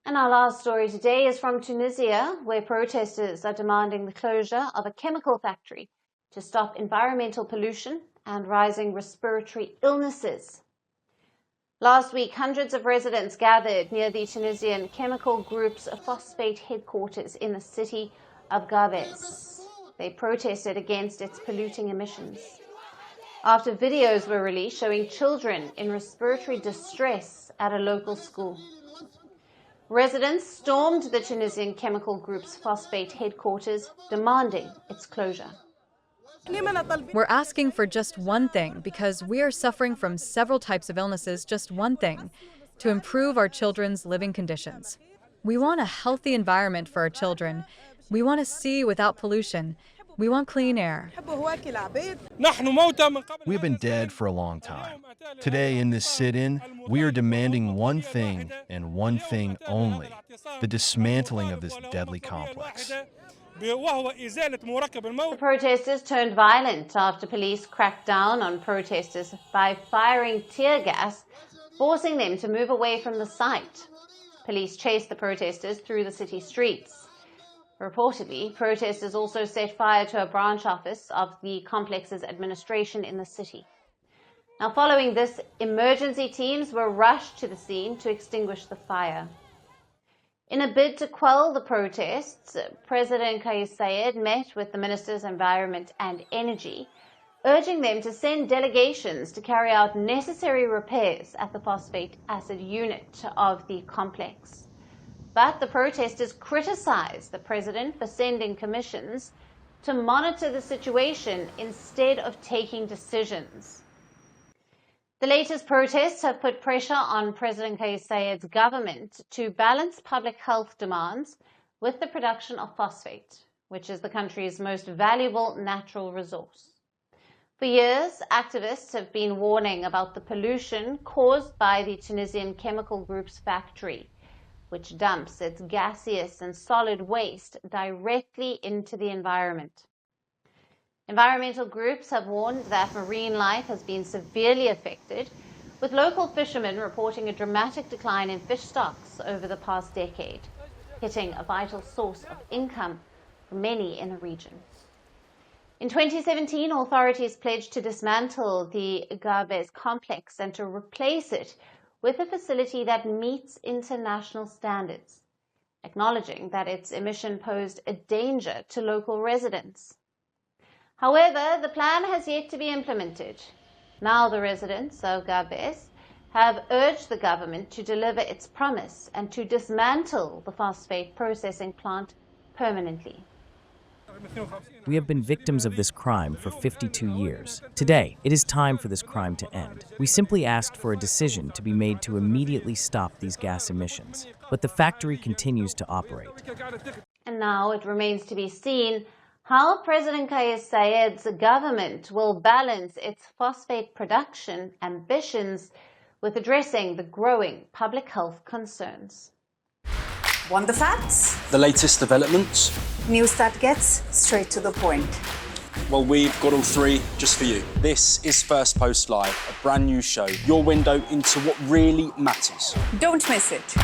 And our last story today is from Tunisia, where protesters are demanding the closure of a chemical factory to stop environmental pollution and rising respiratory illnesses. Last week, hundreds of residents gathered near the Tunisian Chemical Group's phosphate headquarters in the city of Gabès. They protested against its polluting emissions after videos were released showing children in respiratory distress at a local school. Residents stormed the Tunisian Chemical Group's phosphate headquarters, demanding its closure. We're asking for just one thing, because we are suffering from several types of illnesses, just one thing: to improve our children's living conditions. We want a healthy environment for our children. We want to see without pollution. We want clean air. We've been dead for a long time. Today, in this sit-in, we are demanding one thing and one thing only: the dismantling of this deadly complex. The protesters turned violent after police cracked down on protesters by firing tear gas, forcing them to move away from the site. Police chased the protesters through the city streets. Reportedly, protesters also set fire to a branch office of the complex's administration in the city. Now, following this, emergency teams were rushed to the scene to extinguish the fire. In a bid to quell the protests, President Kais Saied met with the Ministers of Environment and Energy, urging them to send delegations to carry out necessary repairs at the phosphate acid unit of the complex. But the protesters criticized the president for sending commissions to monitor the situation instead of taking decisions. The latest protests have put pressure on President Kais Saied's government to balance public health demands with the production of phosphate, which is the country's most valuable natural resource. For years, activists have been warning about the pollution caused by the Tunisian Chemical Group's factory, which dumps its gaseous and solid waste directly into the environment. Environmental groups have warned that marine life has been severely affected, with local fishermen reporting a dramatic decline in fish stocks over the past decade, hitting a vital source of income for many in the region. In 2017, authorities pledged to dismantle the Gabès complex and to replace it with a facility that meets international standards, acknowledging that its emission posed a danger to local residents. However, the plan has yet to be implemented. Now the residents of Gabès have urged the government to deliver its promise and to dismantle the phosphate processing plant permanently. We have been victims of this crime for 52 years. Today, it is time for this crime to end. We simply asked for a decision to be made to immediately stop these gas emissions, but the factory continues to operate. And now it remains to be seen how President Kais Saied's government will balance its phosphate production ambitions with addressing the growing public health concerns. Want the facts? The latest developments? News that gets straight to the point. Well, we've got all three just for you. This is Firstpost Live, a brand new show, your window into what really matters. Don't miss it.